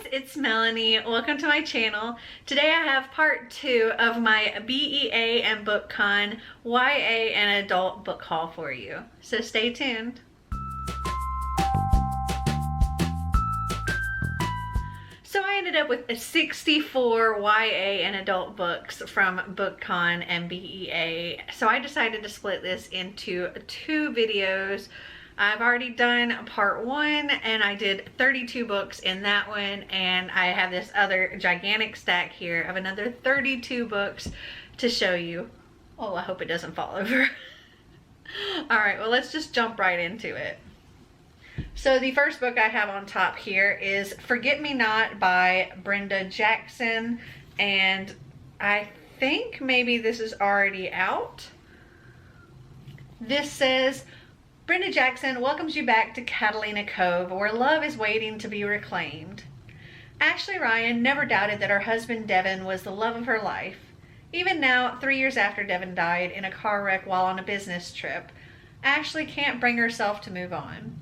guys, it's Melanie. Welcome to my channel. Today I have part 2 of my B.e.a. and BookCon YA and adult book haul for you. So stay tuned. So I ended up with 64 YA and adult books from BookCon and B.e.a. So I decided to split this into 2 videos. I've already done part 1 and I did 32 books in that one, and I have this other gigantic stack here of another 32 books to show you. Oh, I hope it doesn't fall over. Alright, well let's just jump right into it. So the first book I have on top here is Forget Me Not by Brenda Jackson, and I think maybe this is already out. This says, Brenda Jackson welcomes you back to Catalina Cove, where love is waiting to be reclaimed. Ashley Ryan never doubted that her husband Devin was the love of her life. Even now, 3 years after Devin died in a car wreck while on a business trip, Ashley can't bring herself to move on.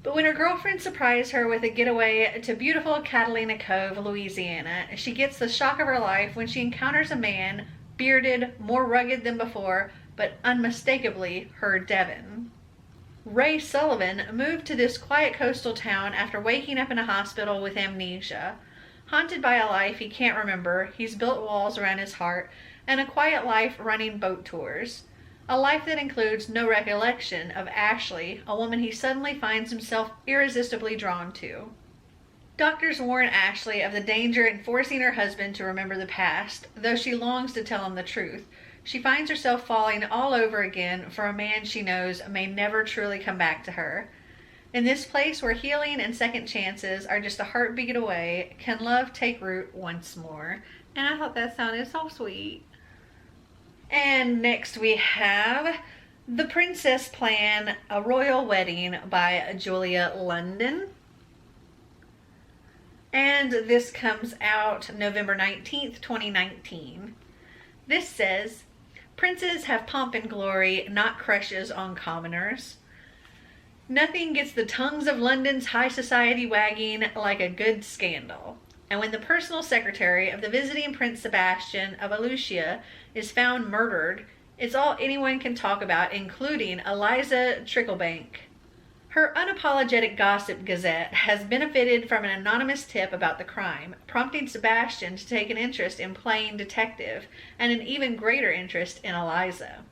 But when her girlfriend surprised her with a getaway to beautiful Catalina Cove, Louisiana, she gets the shock of her life when she encounters a man, bearded, more rugged than before, but unmistakably her Devin. Ray Sullivan moved to this quiet coastal town after waking up in a hospital with amnesia. Haunted by a life he can't remember, he's built walls around his heart and a quiet life running boat tours. A life that includes no recollection of Ashley, a woman he suddenly finds himself irresistibly drawn to. Doctors warn Ashley of the danger in forcing her husband to remember the past, though she longs to tell him the truth. She finds herself falling all over again for a man she knows may never truly come back to her. In this place where healing and second chances are just a heartbeat away, can love take root once more? And I thought that sounded so sweet. And next we have The Princess Plan, A Royal Wedding by Julia London. And this comes out November 19th, 2019. This says, Princes have pomp and glory, not crushes on commoners. Nothing gets the tongues of London's high society wagging like a good scandal. And when the personal secretary of the visiting Prince Sebastian of Alucia is found murdered, it's all anyone can talk about, including Eliza Tricklebank. Her unapologetic gossip gazette has benefited from an anonymous tip about the crime, prompting Sebastian to take an interest in playing detective and an even greater interest in Eliza.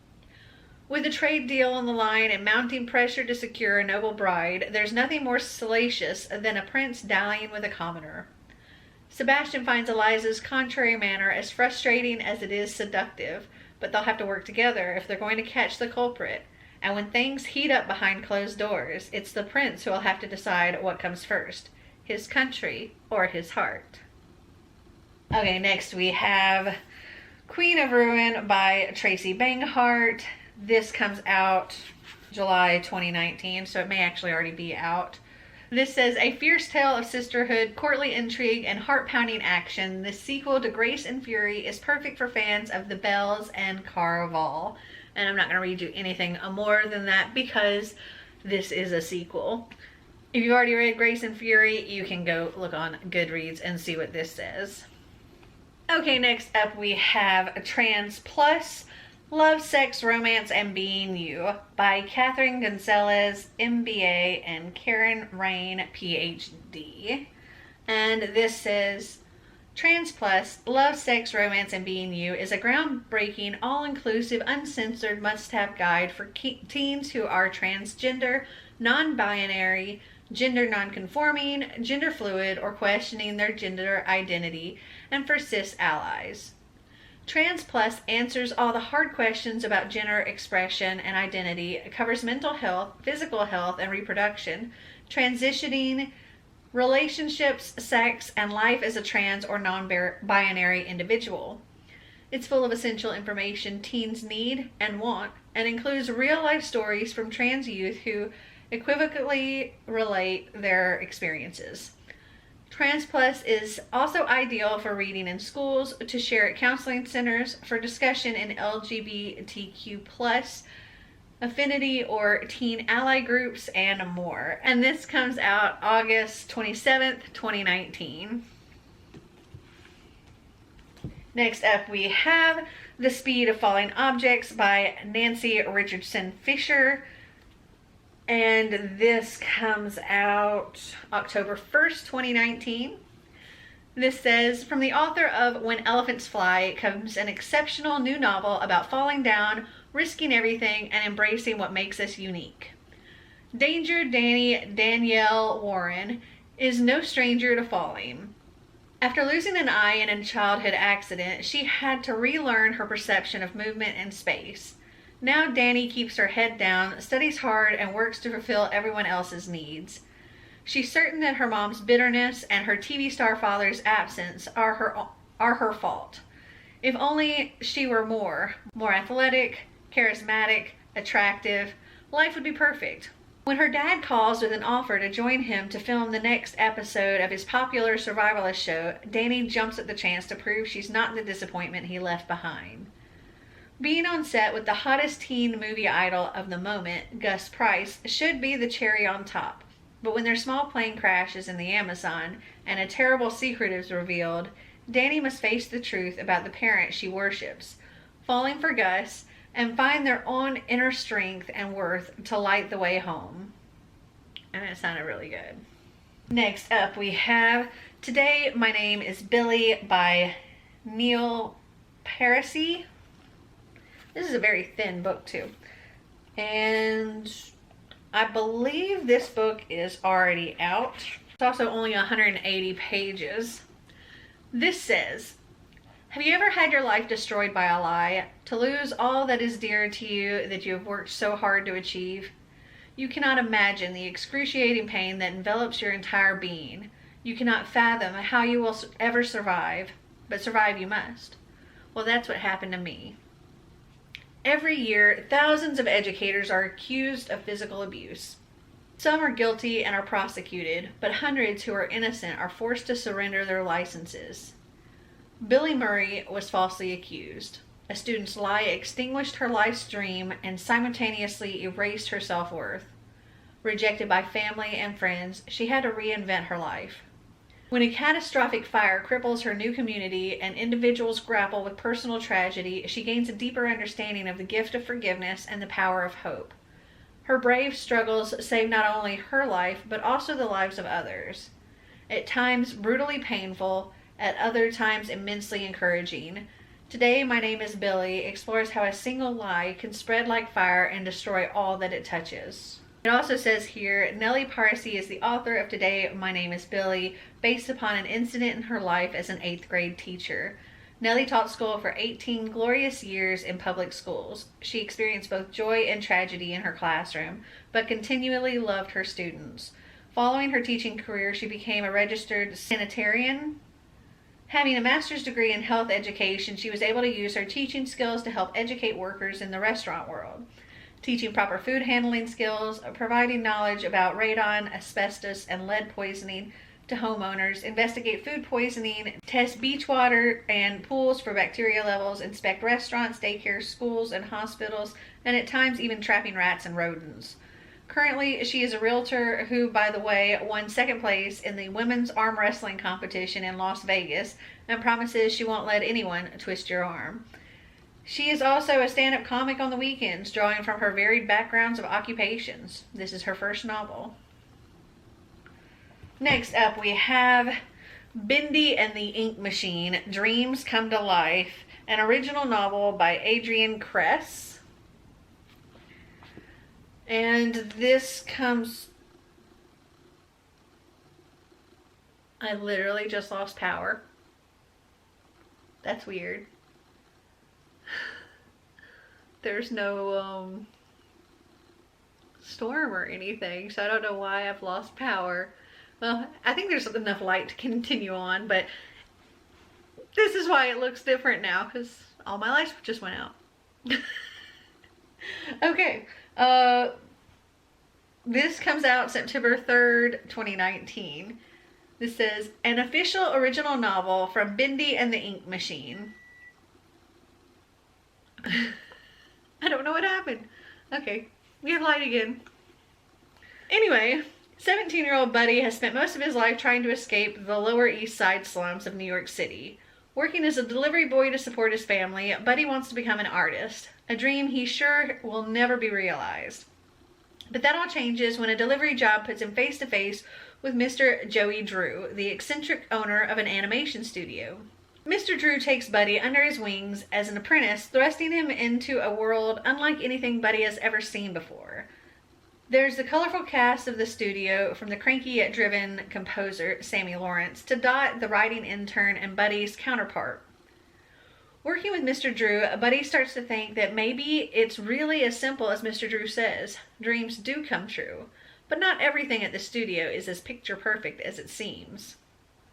With a trade deal on the line and mounting pressure to secure a noble bride, there's nothing more salacious than a prince dallying with a commoner. Sebastian finds Eliza's contrary manner as frustrating as it is seductive, but they'll have to work together if they're going to catch the culprit. And when things heat up behind closed doors, it's the prince who will have to decide what comes first, his country or his heart. Okay, next we have Queen of Ruin by Tracy Banghart. This comes out July 2019, so it may actually already be out. This says, a fierce tale of sisterhood, courtly intrigue, and heart-pounding action. This sequel to Grace and Fury is perfect for fans of the Bells and Caraval. And I'm not going to read you anything more than that because this is a sequel. If you've already read Grace and Fury, you can go look on Goodreads and see what this says. Okay, next up we have Trans Plus, Love, Sex, Romance, and Being You by Catherine Gonzales, MBA, and Karen Rain, PhD. And this says, Trans Plus, Love, Sex, Romance, and Being You is a groundbreaking, all-inclusive, uncensored must-have guide for teens who are transgender, non-binary, gender non-conforming, gender fluid, or questioning their gender identity, and for cis allies. Trans Plus answers all the hard questions about gender expression and identity, covers mental health, physical health, and reproduction, transitioning, relationships, sex, and life as a trans or non-binary individual. It's full of essential information teens need and want, and includes real-life stories from trans youth who equivocally relate their experiences. Trans Plus is also ideal for reading in schools, to share at counseling centers, for discussion in LGBTQ+ affinity or teen ally groups, and more. And this comes out August 27th, 2019. Next up, we have The Speed of Falling Objects by Nancy Richardson Fisher. And this comes out October 1st, 2019. This says, from the author of When Elephants Fly comes an exceptional new novel about falling down, risking everything, and embracing what makes us unique. Danger Danielle Warren is no stranger to falling. After losing an eye in a childhood accident, she had to relearn her perception of movement and space. Now Dani keeps her head down, studies hard, and works to fulfill everyone else's needs. She's certain that her mom's bitterness and her TV star father's absence are her fault. If only she were more athletic, charismatic, attractive, life would be perfect. When her dad calls with an offer to join him to film the next episode of his popular survivalist show, Dani jumps at the chance to prove she's not the disappointment he left behind. Being on set with the hottest teen movie idol of the moment, Gus Price, should be the cherry on top. But when their small plane crashes in the Amazon and a terrible secret is revealed, Dani must face the truth about the parent she worships, falling for Gus, and find their own inner strength and worth to light the way home. And it sounded really good. Next up, we have Today My Name is Billy by Neil Parisi. This is a very thin book too. And I believe this book is already out. It's also only 180 pages. This says, have you ever had your life destroyed by a lie? To lose all that is dear to you that you have worked so hard to achieve? You cannot imagine the excruciating pain that envelops your entire being. You cannot fathom how you will ever survive, but survive you must. Well, that's what happened to me. Every year, thousands of educators are accused of physical abuse. Some are guilty and are prosecuted, but hundreds who are innocent are forced to surrender their licenses. Billy Murray was falsely accused. A student's lie extinguished her life's dream and simultaneously erased her self-worth. Rejected by family and friends, she had to reinvent her life. When a catastrophic fire cripples her new community and individuals grapple with personal tragedy, she gains a deeper understanding of the gift of forgiveness and the power of hope. Her brave struggles save not only her life, but also the lives of others. At times brutally painful, at other times immensely encouraging. Today My Name is Billy explores how a single lie can spread like fire and destroy all that it touches. It also says here, Nellie Parsi is the author of Today My Name is Billy, based upon an incident in her life as an 8th grade teacher. Nellie taught school for 18 glorious years in public schools. She experienced both joy and tragedy in her classroom, but continually loved her students. Following her teaching career, she became a registered sanitarian. Having a master's degree in health education, she was able to use her teaching skills to help educate workers in the restaurant world. Teaching proper food handling skills, providing knowledge about radon, asbestos, and lead poisoning to homeowners, investigate food poisoning, test beach water and pools for bacteria levels, inspect restaurants, daycare, schools, and hospitals, and at times even trapping rats and rodents. Currently, she is a realtor who, by the way, won 2nd place in the women's arm wrestling competition in Las Vegas and promises she won't let anyone twist your arm. She is also a stand-up comic on the weekends, drawing from her varied backgrounds of occupations. This is her first novel. Next up, we have Bendy and the Ink Machine, Dreams Come to Life, an original novel by Adrian Kress. And this comes... I literally just lost power. That's weird. There's no storm or anything, so I don't know why I've lost power. Well, I think there's enough light to continue on, but this is why it looks different now, because all my lights just went out. Okay, this comes out September 3rd, 2019. This says, an official original novel from Bendy and the Ink Machine. I don't know what happened. Okay, we have light again. Anyway, 17-year-old Buddy has spent most of his life trying to escape the Lower East Side slums of New York City. Working as a delivery boy to support his family, Buddy wants to become an artist, a dream he's sure will never be realized. But that all changes when a delivery job puts him face to face with Mr. Joey Drew, the eccentric owner of an animation studio. Mr. Drew takes Buddy under his wings as an apprentice, thrusting him into a world unlike anything Buddy has ever seen before. There's the colorful cast of the studio, from the cranky yet driven composer, Sammy Lawrence, to Dot, the writing intern and Buddy's counterpart. Working with Mr. Drew, Buddy starts to think that maybe it's really as simple as Mr. Drew says. Dreams do come true, but not everything at the studio is as picture perfect as it seems.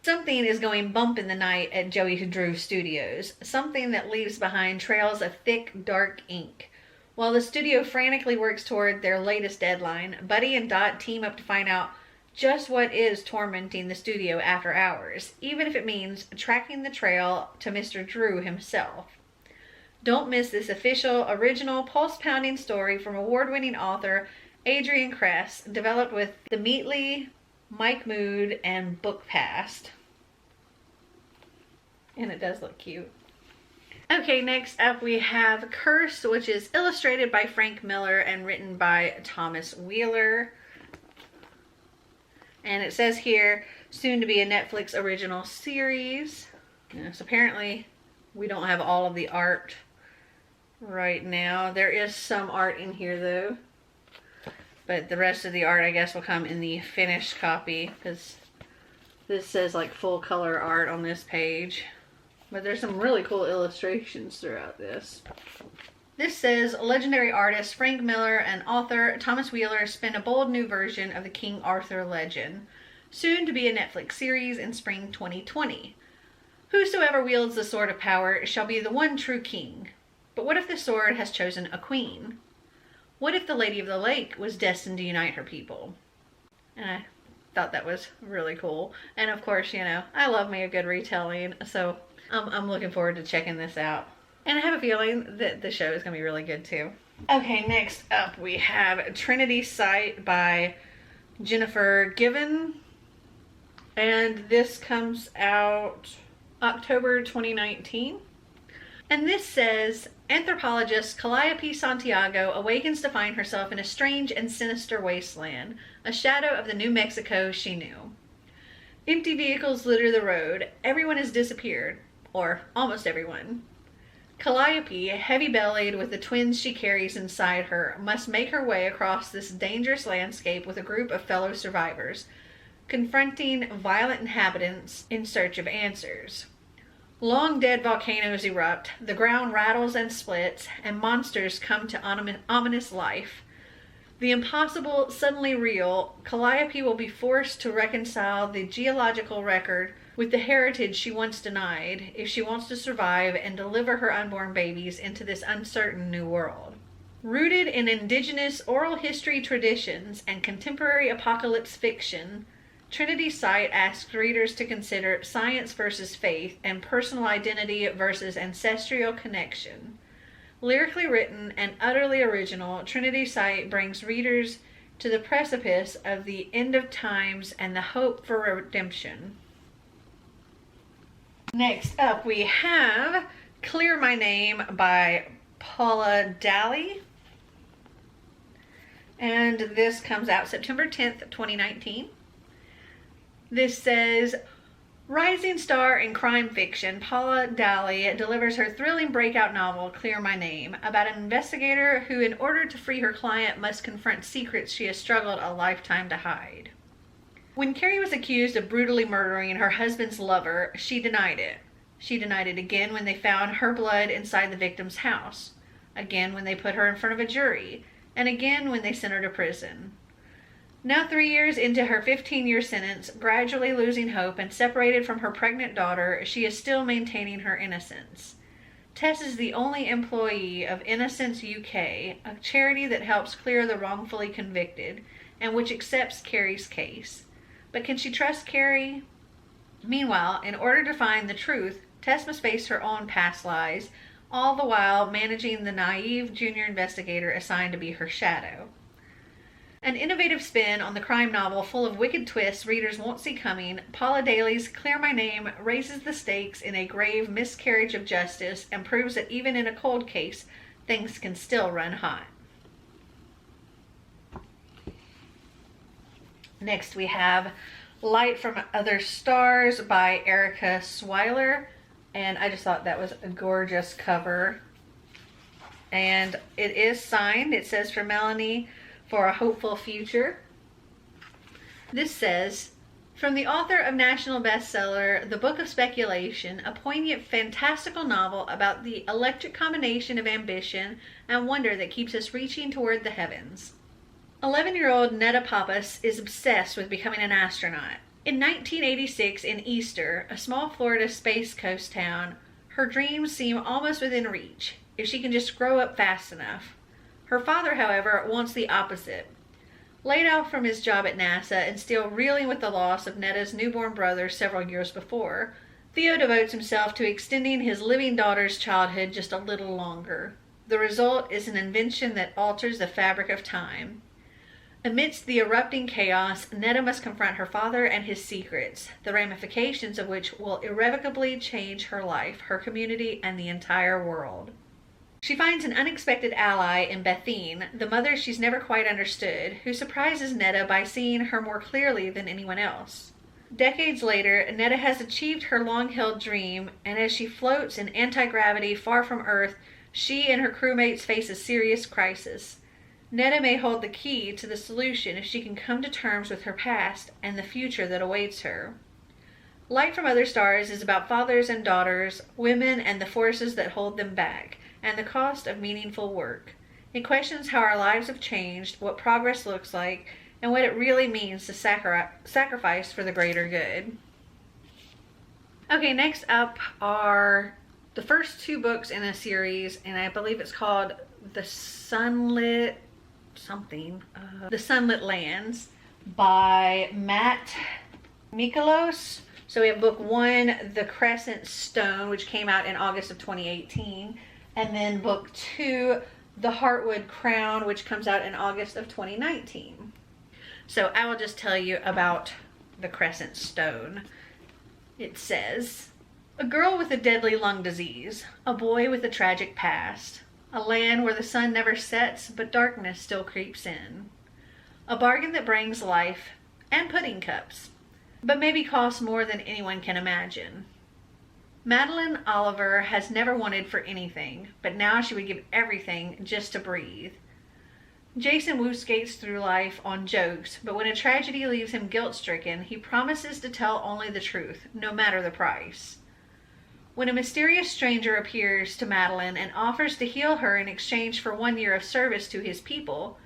Something is going bump in the night at Joey Drew Studios, something that leaves behind trails of thick, dark ink. While the studio frantically works toward their latest deadline, Buddy and Dot team up to find out just what is tormenting the studio after hours, even if it means tracking the trail to Mr. Drew himself. Don't miss this official, original, pulse-pounding story from award-winning author Adrian Kress, developed with the Meatly, Mike Mood, and Book Past. And it does look cute. Okay, next up we have Curse, which is illustrated by Frank Miller and written by Thomas Wheeler. And it says here, soon to be a Netflix original series. So apparently we don't have all of the art right now. There is some art in here though. But the rest of the art, I guess, will come in the finished copy, because this says like full color art on this page. But there's some really cool illustrations throughout this. This says, legendary artist Frank Miller and author Thomas Wheeler spin a bold new version of the King Arthur legend, soon to be a Netflix series in spring 2020. Whosoever wields the sword of power shall be the one true king. But what if the sword has chosen a queen? What if the Lady of the Lake was destined to unite her people? And I thought that was really cool. And of course, you know, I love me a good retelling, so I'm looking forward to checking this out. And I have a feeling that the show is going to be really good too. Okay, next up we have Trinity Sight by Jennifer Given. And this comes out October 2019. And this says, anthropologist Calliope Santiago awakens to find herself in a strange and sinister wasteland, a shadow of the New Mexico she knew. Empty vehicles litter the road. Everyone has disappeared, or almost everyone. Calliope, heavy-bellied with the twins she carries inside her, must make her way across this dangerous landscape with a group of fellow survivors, confronting violent inhabitants in search of answers. Long-dead volcanoes erupt, the ground rattles and splits, and monsters come to ominous life. The impossible suddenly real, Calliope will be forced to reconcile the geological record with the heritage she once denied if she wants to survive and deliver her unborn babies into this uncertain new world. Rooted in indigenous oral history traditions and contemporary apocalypse fiction, Trinity Sight asks readers to consider science versus faith and personal identity versus ancestral connection. Lyrically written and utterly original, Trinity Sight brings readers to the precipice of the end of times and the hope for redemption. Next up we have Clear My Name by Paula Daly. And this comes out September 10th, 2019. This says, rising star in crime fiction, Paula Daly delivers her thrilling breakout novel, Clear My Name, about an investigator who, in order to free her client, must confront secrets she has struggled a lifetime to hide. When Carrie was accused of brutally murdering her husband's lover, she denied it. She denied it again when they found her blood inside the victim's house, again when they put her in front of a jury, and again when they sent her to prison. Now 3 years into her 15-year sentence, gradually losing hope and separated from her pregnant daughter, she is still maintaining her innocence. Tess is the only employee of Innocence UK, a charity that helps clear the wrongfully convicted, and which accepts Carrie's case. But can she trust Carrie? Meanwhile, in order to find the truth, Tess must face her own past lies, all the while managing the naive junior investigator assigned to be her shadow. An innovative spin on the crime novel full of wicked twists readers won't see coming, Paula Daly's Clear My Name raises the stakes in a grave miscarriage of justice and proves that even in a cold case, things can still run hot. Next we have Light from Other Stars by Erica Swiler, and I just thought that was a gorgeous cover. And it is signed. It says, "For Melanie, for a hopeful future." This says, "From the author of national bestseller, The Book of Speculation, a poignant fantastical novel about the electric combination of ambition and wonder that keeps us reaching toward the heavens." 11-year-old Netta Pappas is obsessed with becoming an astronaut. In 1986 in Easter, a small Florida space coast town, her dreams seem almost within reach, if she can just grow up fast enough. Her father, however, wants the opposite. Laid out from his job at NASA and still reeling with the loss of Netta's newborn brother several years before, Theo devotes himself to extending his living daughter's childhood just a little longer. The result is an invention that alters the fabric of time. Amidst the erupting chaos, Netta must confront her father and his secrets, the ramifications of which will irrevocably change her life, her community, and the entire world. She finds an unexpected ally in Bethine, the mother she's never quite understood, who surprises Netta by seeing her more clearly than anyone else. Decades later, Netta has achieved her long-held dream, and as she floats in anti-gravity far from Earth, she and her crewmates face a serious crisis. Netta may hold the key to the solution if she can come to terms with her past and the future that awaits her. Light from Other Stars is about fathers and daughters, women and the forces that hold them back, and the cost of meaningful work. It questions how our lives have changed, what progress looks like, and what it really means to sacrifice for the greater good. Okay, next up are the first two books in a series, and I believe it's called The Sunlit Lands by Matt Mikolos. So we have book one, The Crescent Stone, which came out in August of 2018. And then book two, The Heartwood Crown, which comes out in August of 2019. So I will just tell you about The Crescent Stone. It says, a girl with a deadly lung disease, a boy with a tragic past, a land where the sun never sets but darkness still creeps in, a bargain that brings life and pudding cups, but maybe costs more than anyone can imagine. Madeline Oliver has never wanted for anything, but now she would give everything just to breathe. Jason Wu skates through life on jokes, but when a tragedy leaves him guilt-stricken, he promises to tell only the truth, no matter the price. When a mysterious stranger appears to Madeline and offers to heal her in exchange for 1 year of service to his people,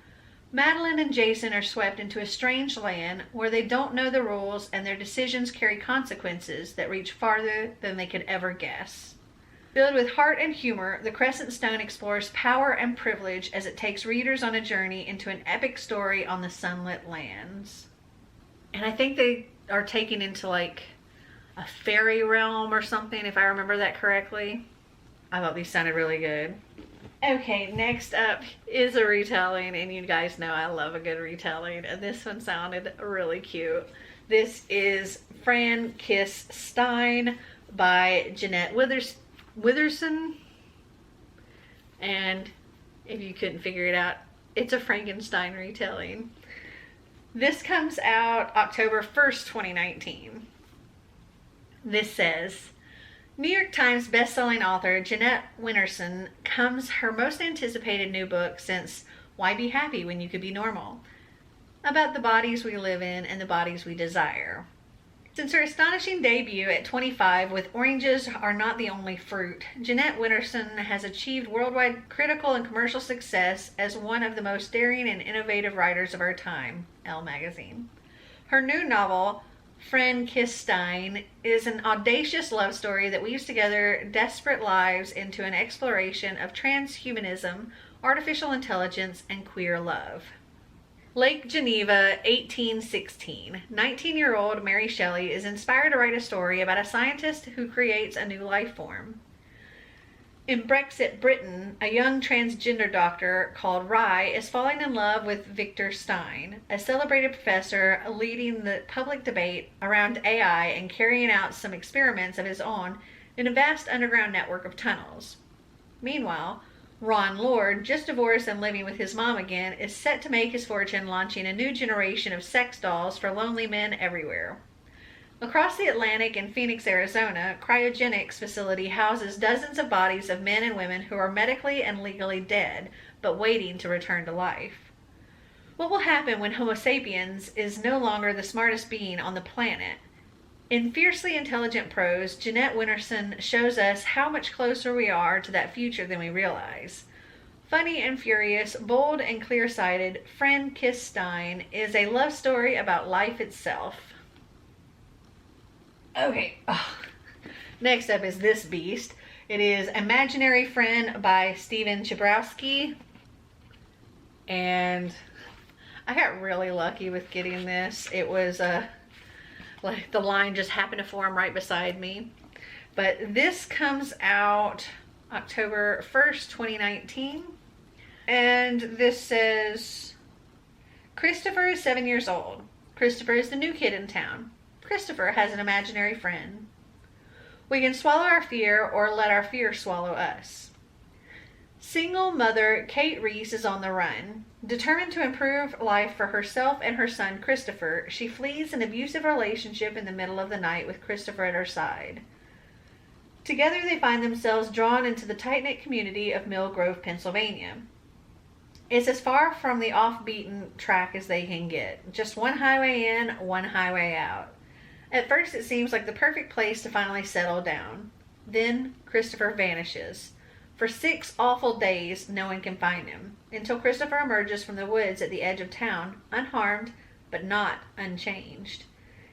Madeline and Jason are swept into a strange land where they don't know the rules and their decisions carry consequences that reach farther than they could ever guess. Filled with heart and humor, The Crescent Stone explores power and privilege as it takes readers on a journey into an epic story on the Sunlit Lands. And I think they are taken into like a fairy realm or something, if I remember that correctly. I thought these sounded really good. Okay, next up is a retelling, and you guys know I love a good retelling, and this one sounded really cute. This is Frankissstein by Jeanette Winterson, and if you couldn't figure it out, it's a Frankenstein retelling. This comes out October 1st, 2019. This says, New York Times bestselling author Jeanette Winterson comes her most anticipated new book since Why Be Happy When You Could Be Normal? About the bodies we live in and the bodies we desire. Since her astonishing debut at 25 with Oranges Are Not the Only Fruit, Jeanette Winterson has achieved worldwide critical and commercial success as one of the most daring and innovative writers of our time, Elle magazine. Her new novel, Frankissstein, is an audacious love story that weaves together desperate lives into an exploration of transhumanism, artificial intelligence, and queer love. Lake Geneva, 1816. 19-year-old Mary Shelley is inspired to write a story about a scientist who creates a new life form. In Brexit Britain, a young transgender doctor called Rye is falling in love with Bittersweet, a celebrated professor leading the public debate around AI and carrying out some experiments of his own in a vast underground network of tunnels. Meanwhile, Ron Lord, just divorced and living with his mom again, is set to make his fortune launching a new generation of sex dolls for lonely men everywhere. Across the Atlantic in Phoenix, Arizona, cryogenics facility houses dozens of bodies of men and women who are medically and legally dead, but waiting to return to life. What will happen when Homo sapiens is no longer the smartest being on the planet? In fiercely intelligent prose, Jeanette Winterson shows us how much closer we are to that future than we realize. Funny and furious, bold and clear-sighted, Frankissstein is a love story about life itself. Okay, next up is this beast. It is Imaginary Friend by Stephen Chbosky. And I got really lucky with getting this. It was like the line just happened to form right beside me. But this comes out October 1st, 2019. And this says, Christopher is 7 years old. Christopher is the new kid in town. Christopher has an imaginary friend. We can swallow our fear or let our fear swallow us. Single mother Kate Reese is on the run. Determined to improve life for herself and her son Christopher, she flees an abusive relationship in the middle of the night with Christopher at her side. Together they find themselves drawn into the tight-knit community of Mill Grove, Pennsylvania. It's as far from the off-beaten track as they can get. Just one highway in, one highway out. At first it seems like the perfect place to finally settle down. Then Christopher vanishes. For 6 awful days no one can find him, until Christopher emerges from the woods at the edge of town, unharmed but not unchanged.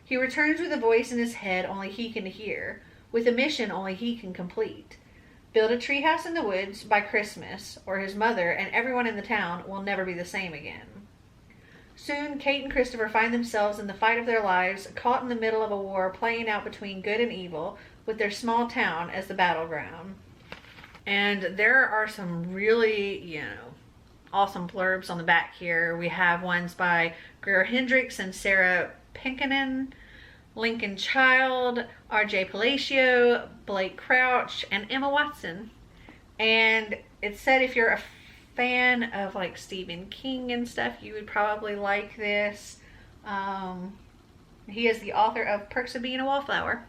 He returns with a voice in his head only he can hear, with a mission only he can complete. Build a treehouse in the woods by Christmas, or his mother and everyone in the town will never be the same again. Soon, Kate and Christopher find themselves in the fight of their lives, caught in the middle of a war playing out between good and evil, with their small town as the battleground. And there are some really, awesome blurbs on the back here. We have ones by Greer Hendricks and Sarah Pinkinen, Lincoln Child, R.J. Palacio, Blake Crouch, and Emma Watson. And it said if you're a fan of like Stephen King and stuff, you would probably like this. He is the author of Perks of Being a Wallflower.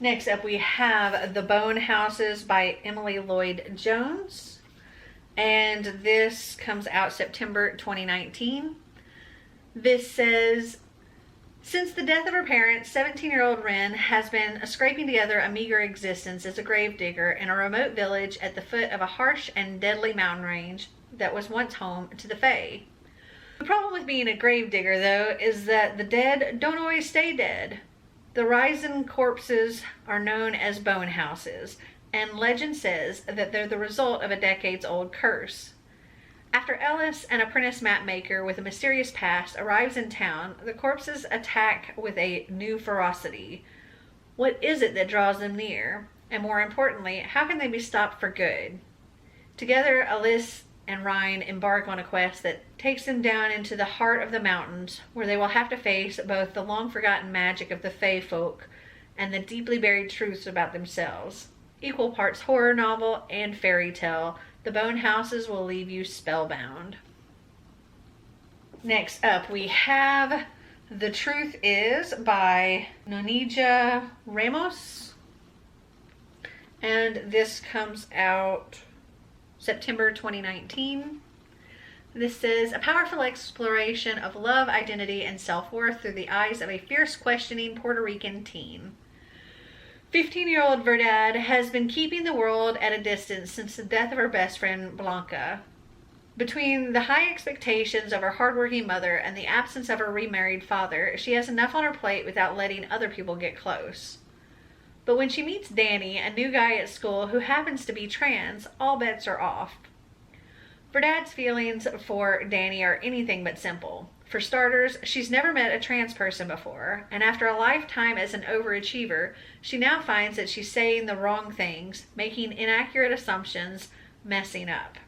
Next up we have The Bone Houses by Emily Lloyd Jones, and this comes out September 2019. This says, since the death of her parents, 17-year-old Wren has been scraping together a meager existence as a gravedigger in a remote village at the foot of a harsh and deadly mountain range that was once home to the Fae. The problem with being a gravedigger, though, is that the dead don't always stay dead. The risen corpses are known as bone houses, and legend says that they're the result of a decades-old curse. After Ellis, an apprentice mapmaker with a mysterious past, arrives in town, the corpses attack with a new ferocity. What is it that draws them near? And more importantly, how can they be stopped for good? Together, Ellis and Ryan embark on a quest that takes them down into the heart of the mountains, where they will have to face both the long-forgotten magic of the Fae folk and the deeply buried truths about themselves. Equal parts horror novel and fairy tale, The Bone Houses will leave you spellbound. Next up, we have The Truth Is by Nonija Ramos. And this comes out September 2019. This says, a powerful exploration of love, identity, and self-worth through the eyes of a fierce, questioning Puerto Rican teen. 15-year-old Verdad has been keeping the world at a distance since the death of her best friend, Blanca. Between the high expectations of her hardworking mother and the absence of her remarried father, she has enough on her plate without letting other people get close. But when she meets Danny, a new guy at school who happens to be trans, all bets are off. Verdad's feelings for Danny are anything but simple. For starters, she's never met a trans person before, and after a lifetime as an overachiever, she now finds that she's saying the wrong things, making inaccurate assumptions, messing up.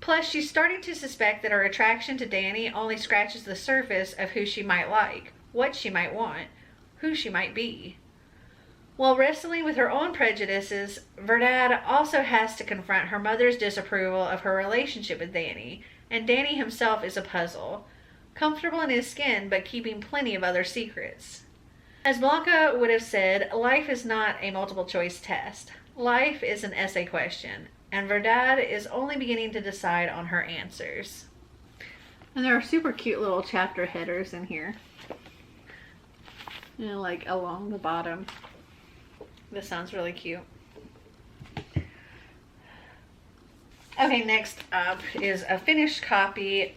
Plus, she's starting to suspect that her attraction to Danny only scratches the surface of who she might like, what she might want, who she might be. While wrestling with her own prejudices, Verdad also has to confront her mother's disapproval of her relationship with Danny, and Danny himself is a puzzle. Comfortable in his skin, but keeping plenty of other secrets. As Blanca would have said, life is not a multiple choice test. Life is an essay question, and Verdad is only beginning to decide on her answers. And there are super cute little chapter headers in here. You know, like along the bottom. This sounds really cute. Okay, next up is a finished copy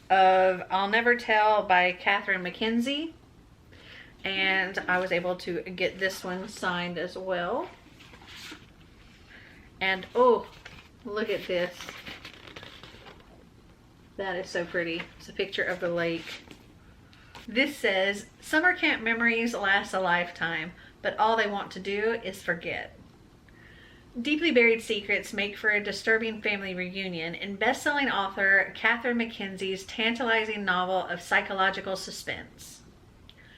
of I'll Never Tell by McKenzie. And I was able to get this one signed as well. And oh, look at this. That is so pretty. It's a picture of the lake. This says, summer camp memories last a lifetime, but all they want to do is forget. Deeply buried secrets make for a disturbing family reunion in best-selling author McKenzie's tantalizing novel of psychological suspense.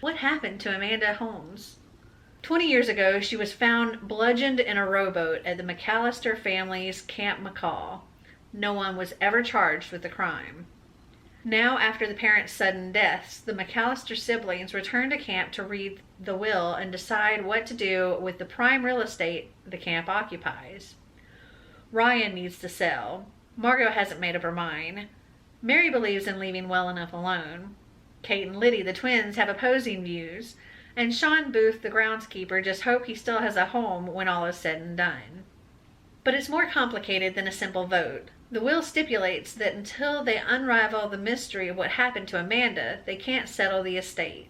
What happened to Amanda Holmes? 20 years ago, she was found bludgeoned in a rowboat at the McAllister family's Camp McCall. No one was ever charged with the crime. Now, after the parents' sudden deaths, the McAllister siblings return to camp to read the will and decide what to do with the prime real estate the camp occupies. Ryan needs to sell. Margot hasn't made up her mind. Mary believes in leaving well enough alone. Kate and Liddy, the twins, have opposing views. And Sean Booth, the groundskeeper, just hope he still has a home when all is said and done. But it's more complicated than a simple vote. The will stipulates that until they unravel the mystery of what happened to Amanda, they can't settle the estate.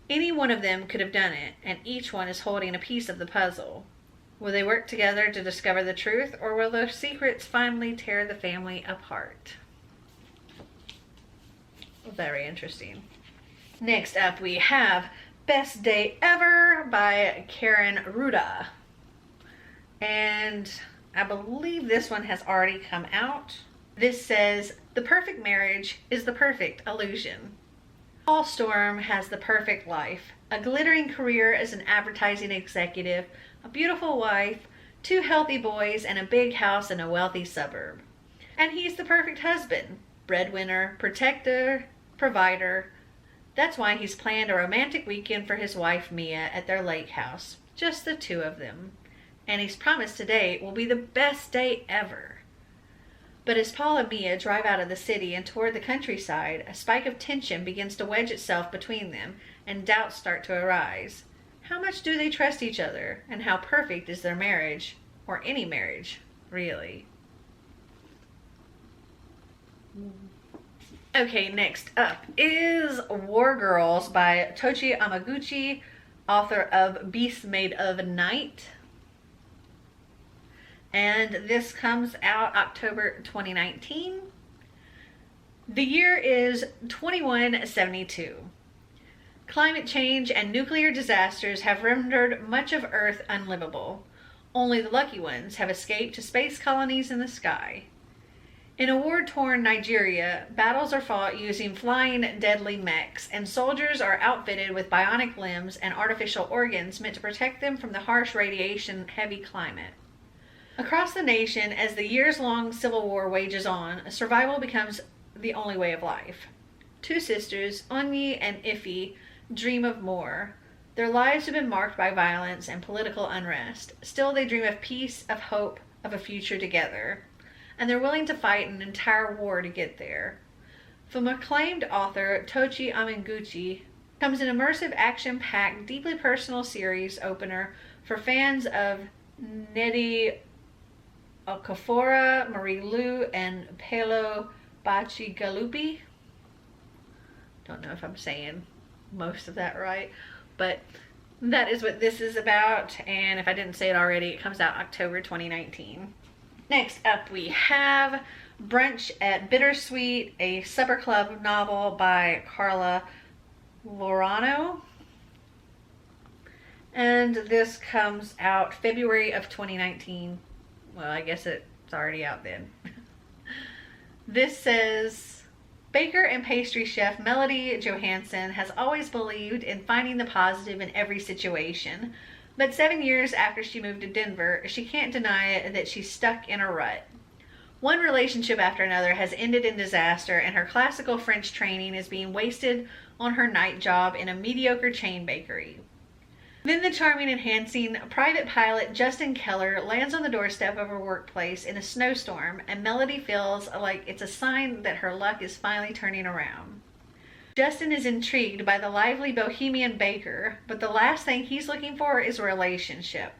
Any one of them could have done it, and each one is holding a piece of the puzzle. Will they work together to discover the truth, or will their secrets finally tear the family apart? Very interesting. Next up we have Best Day Ever by Ruda. And I believe this one has already come out. This says, the perfect marriage is the perfect illusion. Paul Storm has the perfect life, a glittering career as an advertising executive, a beautiful wife, 2 healthy boys, and a big house in a wealthy suburb. And he's the perfect husband, breadwinner, protector, provider. That's why he's planned a romantic weekend for his wife Mia at their lake house, just the 2 of them. And he's promised today will be the best day ever. But as Paula and Mia drive out of the city and toward the countryside, a spike of tension begins to wedge itself between them, and doubts start to arise. How much do they trust each other, and how perfect is their marriage, or any marriage, really? Okay, next up is War Girls by Tochi Amaguchi, author of Beasts Made of Night. And this comes out October 2019. The year is 2172. Climate change and nuclear disasters have rendered much of Earth unlivable. Only the lucky ones have escaped to space colonies in the sky. In a war-torn Nigeria, battles are fought using flying deadly mechs, and soldiers are outfitted with bionic limbs and artificial organs meant to protect them from the harsh radiation-heavy climate. Across the nation, as the years-long civil war wages on, survival becomes the only way of life. 2 sisters, Onyi and Ife, dream of more. Their lives have been marked by violence and political unrest. Still, they dream of peace, of hope, of a future together. And they're willing to fight an entire war to get there. From acclaimed author Tochi Amaguchi comes an immersive, action-packed, deeply personal series opener for fans of Nnedi Okorafor, Marie Lu, and Paolo Bacigalupi. Don't know if I'm saying most of that right, but that is what this is about, and if I didn't say it already, it comes out October 2019. Next up we have Brunch at Bittersweet, a supper club novel by Carla Lorano. And this comes out February of 2019. Well, I guess it's already out then. This says, baker and pastry chef Melanie Johansson has always believed in finding the positive in every situation. But 7 years after she moved to Denver, she can't deny that she's stuck in a rut. One relationship after another has ended in disaster, and her classical French training is being wasted on her night job in a mediocre chain bakery. Then the charming and handsome private pilot Justin Keller lands on the doorstep of her workplace in a snowstorm, and Melody feels like it's a sign that her luck is finally turning around. Justin is intrigued by the lively bohemian baker, but the last thing he's looking for is a relationship.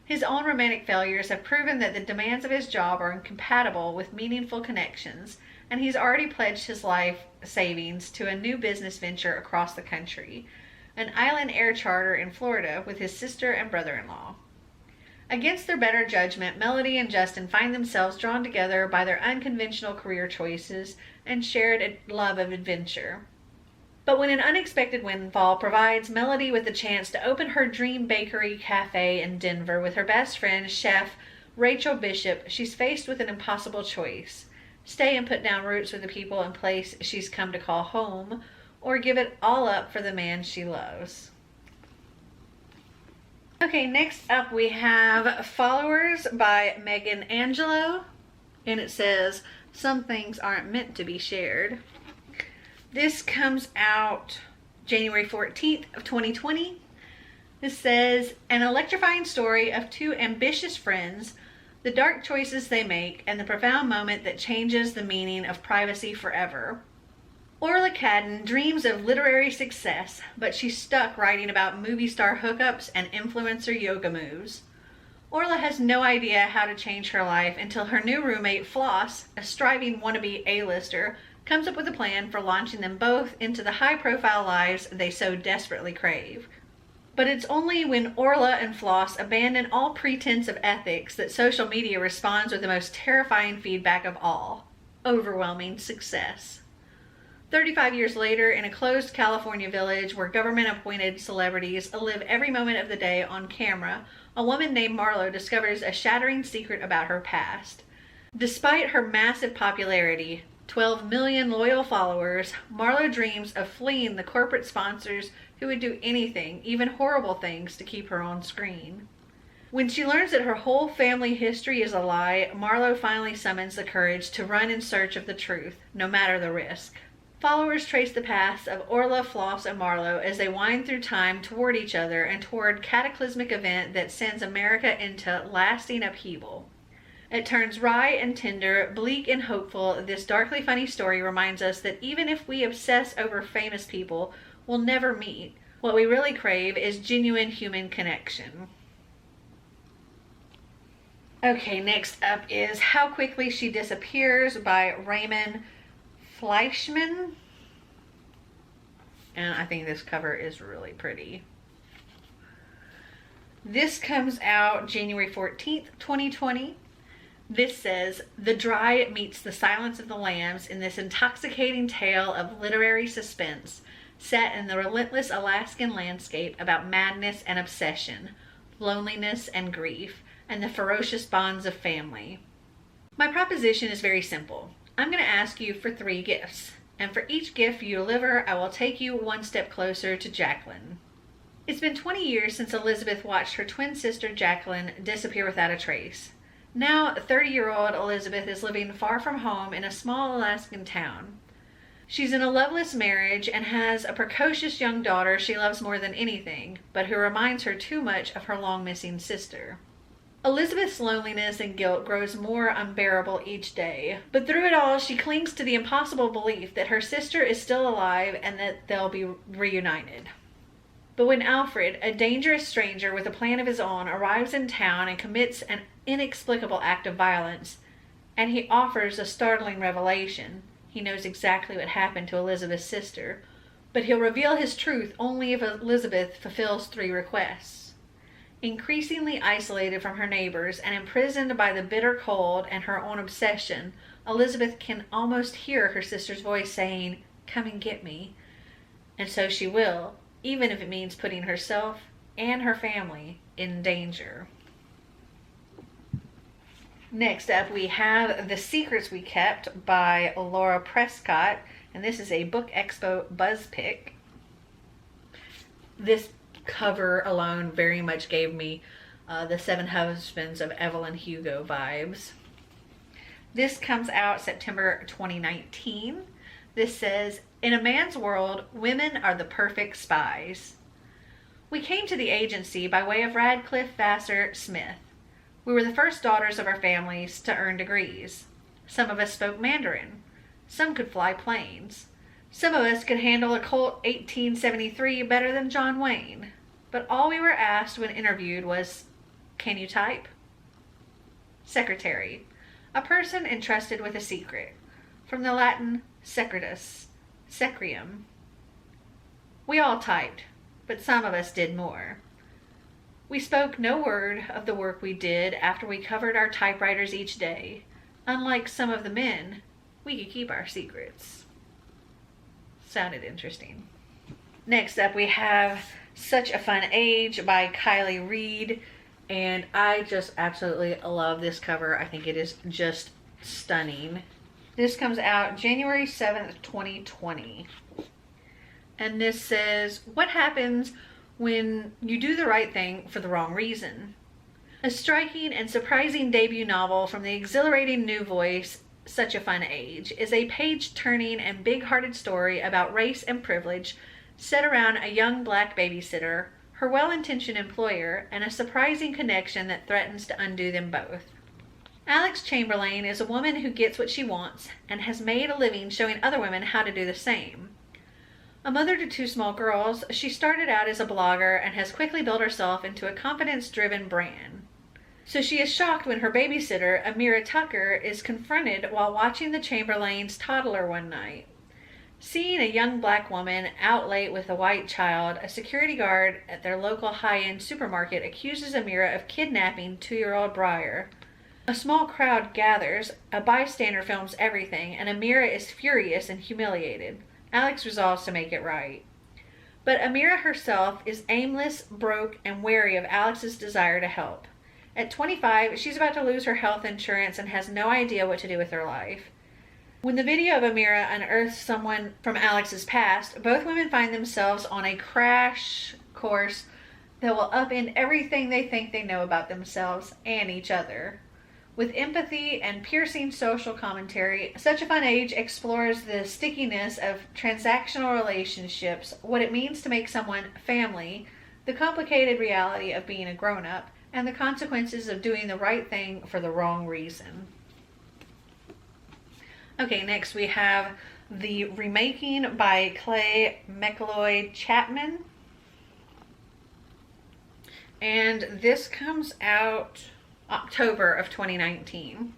His own romantic failures have proven that the demands of his job are incompatible with meaningful connections, and he's already pledged his life savings to a new business venture across the country, an island air charter in Florida with his sister and brother-in-law. Against their better judgment, Melody and Justin find themselves drawn together by their unconventional career choices and shared love of adventure. But when an unexpected windfall provides Melody with the chance to open her dream bakery cafe in Denver with her best friend, chef Rachel Bishop, she's faced with an impossible choice. Stay and put down roots with the people and place she's come to call home, or give it all up for the man she loves. Okay, next up we have Followers by Megan Angelo, and it says, some things aren't meant to be shared. This comes out January 14th of 2020. This says, an electrifying story of two ambitious friends, the dark choices they make, and the profound moment that changes the meaning of privacy forever. Orla Cadden dreams of literary success, but she's stuck writing about movie star hookups and influencer yoga moves. Orla has no idea how to change her life until her new roommate Floss, a striving wannabe A-lister, comes up with a plan for launching them both into the high-profile lives they so desperately crave. But it's only when Orla and Floss abandon all pretense of ethics that social media responds with the most terrifying feedback of all: overwhelming success. 35 years later, in a closed California village where government-appointed celebrities live every moment of the day on camera, a woman named Marlo discovers a shattering secret about her past. Despite her massive popularity, 12 million loyal followers, Marlo dreams of fleeing the corporate sponsors who would do anything, even horrible things, to keep her on screen. When she learns that her whole family history is a lie, Marlo finally summons the courage to run in search of the truth, no matter the risk. Followers trace the paths of Orla, Floss, and Marlo as they wind through time toward each other and toward a cataclysmic event that sends America into lasting upheaval. It turns wry and tender, bleak and hopeful. This darkly funny story reminds us that even if we obsess over famous people we'll never meet, what we really crave is genuine human connection. Okay, next up is How Quickly She Disappears by Raymond Fleischman. And I think this cover is really pretty. This comes out January 14th, 2020. This says, the dry meets the silence of the lambs in this intoxicating tale of literary suspense set in the relentless Alaskan landscape about madness and obsession, loneliness and grief, and the ferocious bonds of family. My proposition is very simple. I'm going to ask you for 3 gifts, and for each gift you deliver, I will take you one step closer to Jacqueline. It's been 20 years since Elizabeth watched her twin sister Jacqueline disappear without a trace. Now, 30-year-old Elizabeth is living far from home in a small Alaskan town. She's in a loveless marriage and has a precocious young daughter she loves more than anything, but who reminds her too much of her long-missing sister. Elizabeth's loneliness and guilt grows more unbearable each day, but through it all she clings to the impossible belief that her sister is still alive and that they'll be reunited. But when Alfred, a dangerous stranger with a plan of his own, arrives in town and commits an inexplicable act of violence, and he offers a startling revelation, he knows exactly what happened to Elizabeth's sister, but he'll reveal his truth only if Elizabeth fulfills 3 requests. Increasingly isolated from her neighbors and imprisoned by the bitter cold and her own obsession, Elizabeth can almost hear her sister's voice saying, "Come and get me." And so she will, even if it means putting herself and her family in danger. Next up, we have The Secrets We Kept by Laura Prescott, and this is a Book Expo buzz pick. This cover alone very much gave me the Seven Husbands of Evelyn Hugo vibes. This comes out September 2019. This says, "In a man's world, women are the perfect spies." We came to the agency by way of Radcliffe Vassar Smith. We were the first daughters of our families to earn degrees. Some of us spoke Mandarin. Some could fly planes. Some of us could handle a Colt 1873 better than John Wayne. But all we were asked when interviewed was, "Can you type?" Secretary, a person entrusted with a secret. From the Latin secretus, secrium. We all typed, but some of us did more. We spoke no word of the work we did after we covered our typewriters each day. Unlike some of the men, we could keep our secrets. Sounded interesting. Next up, we have Such a Fun Age by Kylie Reid, and I just absolutely love this cover. I think it is just stunning. This comes out January 7th, 2020. And this says, "What happens when you do the right thing for the wrong reason?" A striking and surprising debut novel from the exhilarating new voice, Such a Fun Age, is a page-turning and big-hearted story about race and privilege set around a young black babysitter, her well-intentioned employer, and a surprising connection that threatens to undo them both. Alex Chamberlain is a woman who gets what she wants and has made a living showing other women how to do the same. A mother to two small girls, she started out as a blogger and has quickly built herself into a confidence-driven brand. So she is shocked when her babysitter, Amira Tucker, is confronted while watching the Chamberlains' toddler one night. Seeing a young black woman out late with a white child, a security guard at their local high-end supermarket accuses Amira of kidnapping 2-year-old Briar. A small crowd gathers, a bystander films everything, and Amira is furious and humiliated. Alex resolves to make it right. But Amira herself is aimless, broke, and wary of Alex's desire to help. At 25, she's about to lose her health insurance and has no idea what to do with her life. When the video of Amira unearths someone from Alex's past, both women find themselves on a crash course that will upend everything they think they know about themselves and each other. With empathy and piercing social commentary, Such a Fun Age explores the stickiness of transactional relationships, what it means to make someone family, the complicated reality of being a grown-up, and the consequences of doing the right thing for the wrong reason. Okay, next we have The Remaking by Clay McLeod Chapman. And this comes out October of 2019.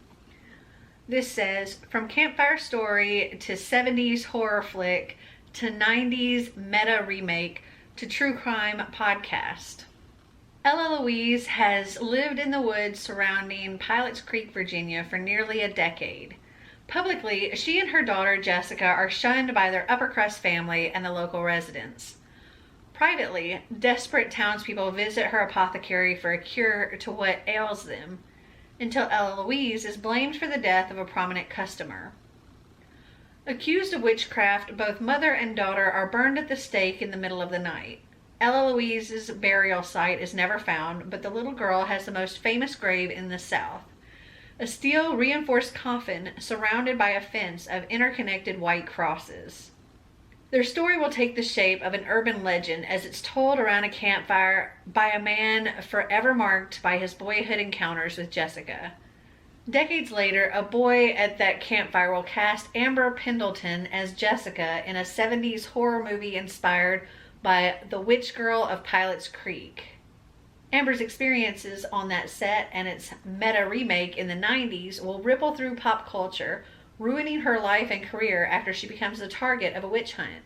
This says, "From campfire story to 70s horror flick to 90s meta remake to true crime podcast. Ella Louise has lived in the woods surrounding Pilots Creek, Virginia for nearly a decade. Publicly, she and her daughter Jessica are shunned by their upper-crust family and the local residents. Privately, desperate townspeople visit her apothecary for a cure to what ails them, until Ella Louise is blamed for the death of a prominent customer. Accused of witchcraft, both mother and daughter are burned at the stake in the middle of the night. Ella Louise's burial site is never found, but the little girl has the most famous grave in the South. A steel reinforced coffin surrounded by a fence of interconnected white crosses. Their story will take the shape of an urban legend as it's told around a campfire by a man forever marked by his boyhood encounters with Jessica. Decades later, a boy at that campfire will cast Amber Pendleton as Jessica in a 70s horror movie inspired by The Witch Girl of Pilots Creek. Amber's experiences on that set and its meta remake in the 90s will ripple through pop culture, ruining her life and career after she becomes the target of a witch hunt.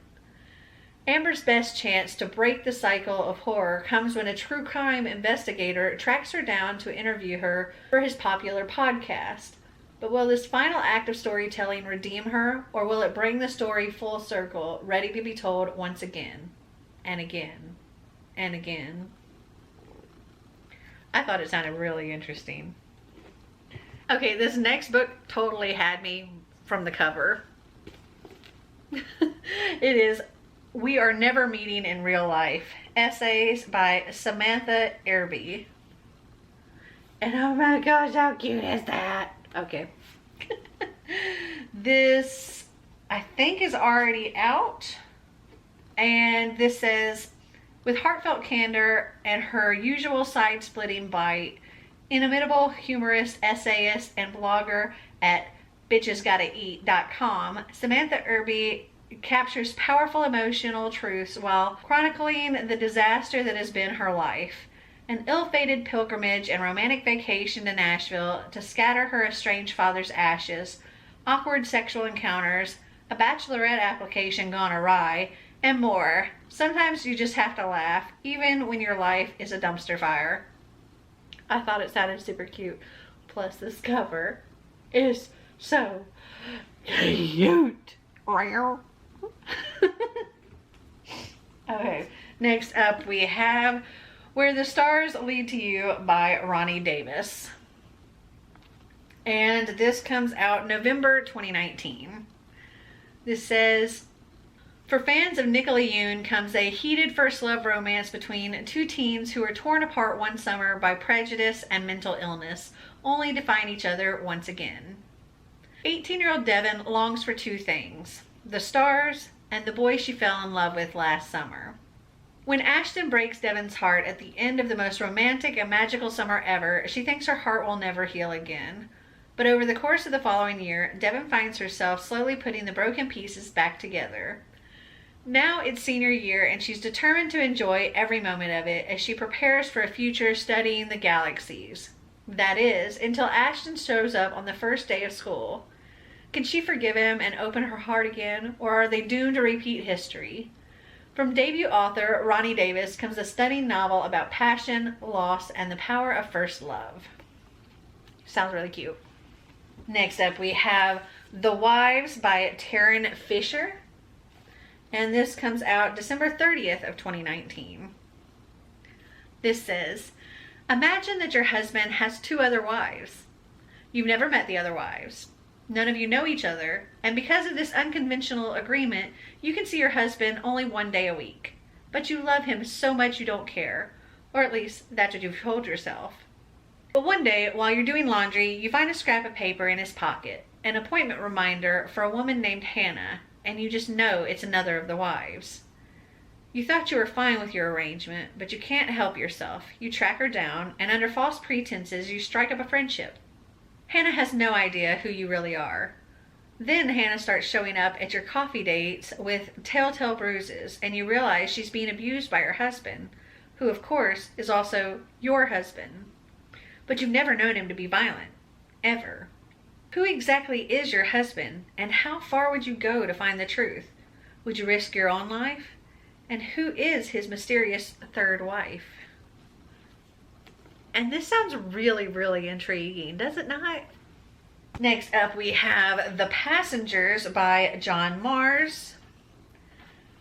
Amber's best chance to break the cycle of horror comes when a true crime investigator tracks her down to interview her for his popular podcast. But will this final act of storytelling redeem her, or will it bring the story full circle, ready to be told once again, and again, and again? I thought it sounded really interesting. Okay, this next book totally had me from the cover. It is We Are Never Meeting in Real Life, essays by Samantha Irby. And oh my gosh, how cute is that? Okay. This, I think, is already out. And this says, with heartfelt candor and her usual side-splitting bite, inimitable humorist, essayist, and blogger at bitchesgottaeat.com, Samantha Irby captures powerful emotional truths while chronicling the disaster that has been her life. An ill-fated pilgrimage and romantic vacation to Nashville to scatter her estranged father's ashes, awkward sexual encounters, a bachelorette application gone awry, and more. Sometimes you just have to laugh, even when your life is a dumpster fire. I thought it sounded super cute. Plus, this cover is so cute. Okay, next up we have Where the Stars Lead to You by Ronnie Davis. And this comes out November 2019. This says, for fans of Nickelodeon comes a heated first love romance between two teens who are torn apart one summer by prejudice and mental illness, only to find each other once again. 18-year-old Devin longs for two things, the stars and the boy she fell in love with last summer. When Ashton breaks Devin's heart at the end of the most romantic and magical summer ever, she thinks her heart will never heal again. But over the course of the following year, Devin finds herself slowly putting the broken pieces back together. Now it's senior year and she's determined to enjoy every moment of it as she prepares for a future studying the galaxies. That is, until Ashton shows up on the first day of school. Can she forgive him and open her heart again, or are they doomed to repeat history? From debut author Ronnie Davis comes a stunning novel about passion, loss, and the power of first love. Sounds really cute. Next up we have The Wives by Taran Fisher. And this comes out December 30th of 2019. This says, imagine that your husband has two other wives. You've never met the other wives. None of you know each other, and because of this unconventional agreement, you can see your husband only one day a week. But you love him so much you don't care, or at least that's what you've told yourself. But one day, while you're doing laundry, you find a scrap of paper in his pocket, an appointment reminder for a woman named Hannah, and you just know it's another of the wives. You thought you were fine with your arrangement, but you can't help yourself. You track her down, and under false pretenses, you strike up a friendship. Hannah has no idea who you really are. Then Hannah starts showing up at your coffee dates with telltale bruises, and you realize she's being abused by her husband, who of course is also your husband. But you've never known him to be violent. Ever. Who exactly is your husband, and how far would you go to find the truth? Would you risk your own life? And who is his mysterious third wife? And this sounds really, really intriguing, does it not? Next up we have The Passengers by John Mars.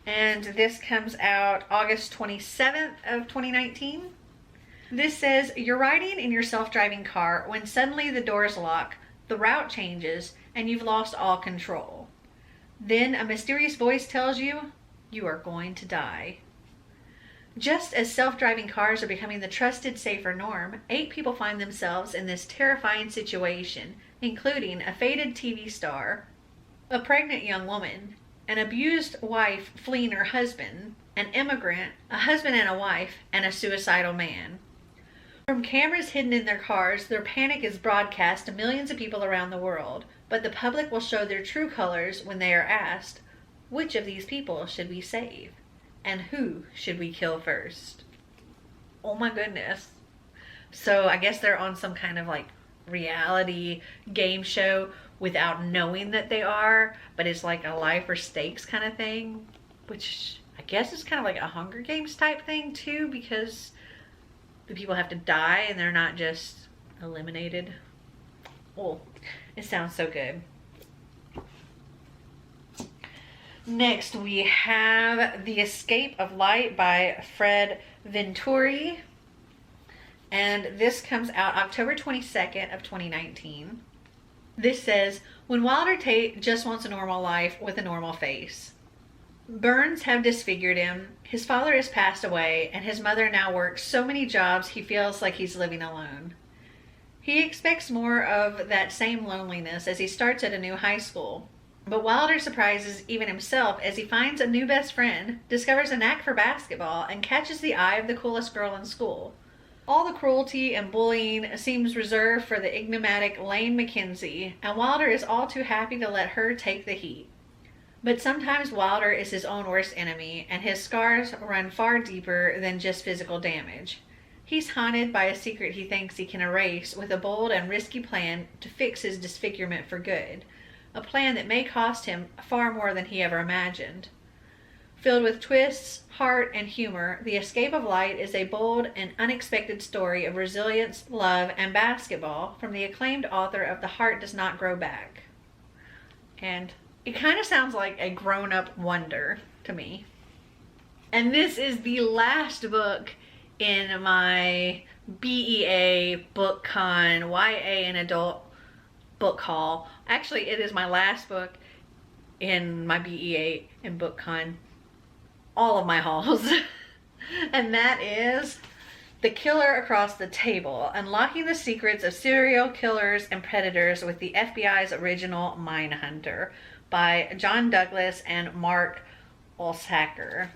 And this comes out August 27th of 2019. This says, you're riding in your self-driving car when suddenly the doors lock, the route changes, and you've lost all control. Then a mysterious voice tells you, you are going to die. Just as self-driving cars are becoming the trusted, safer norm, 8 people find themselves in this terrifying situation, including a faded TV star, a pregnant young woman, an abused wife fleeing her husband, an immigrant, a husband and a wife, and a suicidal man. From cameras hidden in their cars, their panic is broadcast to millions of people around the world, but the public will show their true colors when they are asked, which of these people should we save? And who should we kill first? Oh my goodness. So I guess they're on some kind of like reality game show without knowing that they are, but it's like a life or stakes kind of thing, which I guess is kind of like a Hunger Games type thing too, because the people have to die and they're not just eliminated. Oh, it sounds so good. Next, we have The Escape of Light by Fred Venturi. And this comes out October 22nd of 2019. This says, when Wilder Tate just wants a normal life with a normal face. Burns have disfigured him, his father has passed away, and his mother now works so many jobs he feels like he's living alone. He expects more of that same loneliness as he starts at a new high school. But Wilder surprises even himself as he finds a new best friend, discovers a knack for basketball, and catches the eye of the coolest girl in school. All the cruelty and bullying seems reserved for the enigmatic Lane McKenzie, and Wilder is all too happy to let her take the heat. But sometimes Wilder is his own worst enemy, and his scars run far deeper than just physical damage. He's haunted by a secret he thinks he can erase with a bold and risky plan to fix his disfigurement for good. A plan that may cost him far more than he ever imagined. Filled with twists, heart, and humor, The Escape of Light is a bold and unexpected story of resilience, love, and basketball from the acclaimed author of The Heart Does Not Grow Back. And it kind of sounds like a grown-up wonder to me. And this is the last book in my b.e.a. BookCon YA and Adult book haul. Actually, it is my last book in my b.e.a. and BookCon, all of my hauls. And that is The Killer Across the Table, Unlocking the Secrets of Serial Killers and Predators with the FBI's Original Mindhunter by John Douglas and Mark Olsacker.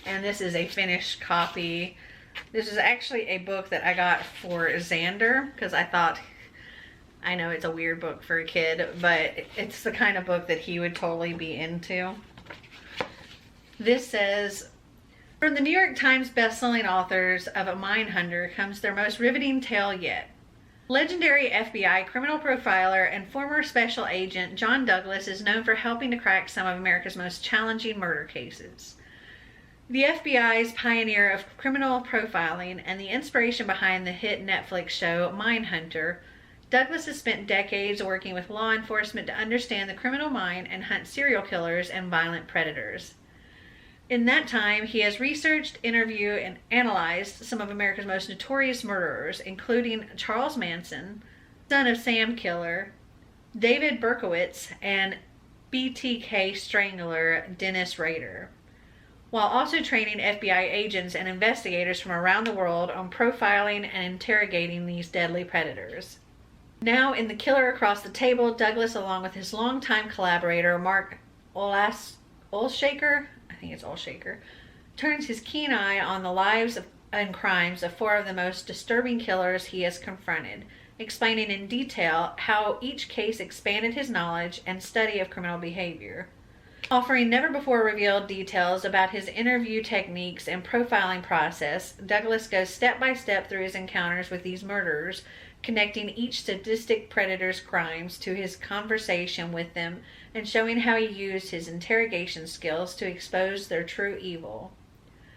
And this is a finished copy. This is actually a book that I got for Xander because I thought, I know it's a weird book for a kid, but it's the kind of book that he would totally be into. This says, from the New York Times bestselling authors of A Mindhunter comes their most riveting tale yet. Legendary FBI criminal profiler and former special agent John Douglas is known for helping to crack some of America's most challenging murder cases. The FBI's pioneer of criminal profiling and the inspiration behind the hit Netflix show Mindhunter, Douglas has spent decades working with law enforcement to understand the criminal mind and hunt serial killers and violent predators. In that time, he has researched, interviewed, and analyzed some of America's most notorious murderers, including Charles Manson, son of Sam Killer, David Berkowitz, and BTK strangler Dennis Rader, while also training FBI agents and investigators from around the world on profiling and interrogating these deadly predators. Now, in The Killer Across the Table, Douglas, along with his longtime collaborator Mark Olshaker, I think it's Olshaker, turns his keen eye on the lives and crimes of four of the most disturbing killers he has confronted, explaining in detail how each case expanded his knowledge and study of criminal behavior. Offering never-before-revealed details about his interview techniques and profiling process, Douglas goes step by step through his encounters with these murderers, connecting each sadistic predator's crimes to his conversation with them and showing how he used his interrogation skills to expose their true evil.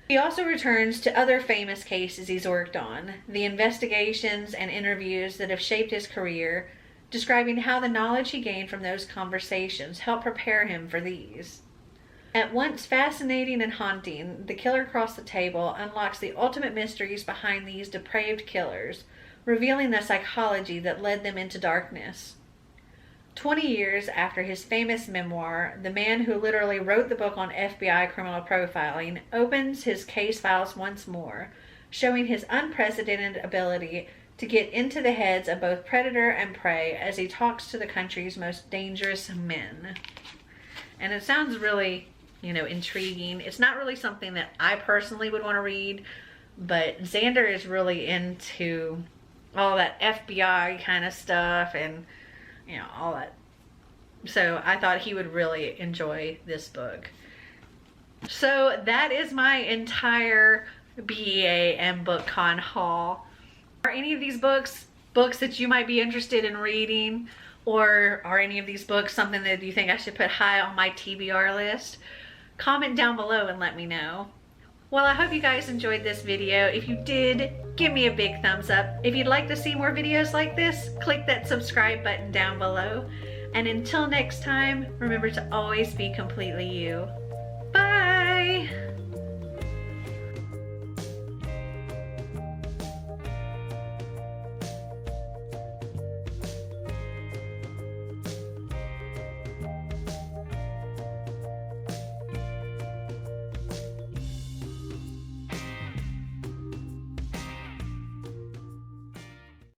He also returns to other famous cases he's worked on, the investigations and interviews that have shaped his career, describing how the knowledge he gained from those conversations helped prepare him for these. At once fascinating and haunting, The Killer Across the Table unlocks the ultimate mysteries behind these depraved killers, revealing the psychology that led them into darkness. 20 years after his famous memoir, the man who literally wrote the book on FBI criminal profiling opens his case files once more, showing his unprecedented ability to get into the heads of both predator and prey as he talks to the country's most dangerous men. And it sounds really, intriguing. It's not really something that I personally would want to read, but Xander is really into all that FBI kind of stuff and, all that. So I thought he would really enjoy this book. So that is my entire b.e.a. and BookCon haul. Are any of these books that you might be interested in reading? Or are any of these books something that you think I should put high on my TBR list? Comment down below and let me know. Well, I hope you guys enjoyed this video. If you did, give me a big thumbs up. If you'd like to see more videos like this, click that subscribe button down below. And until next time, remember to always be completely you.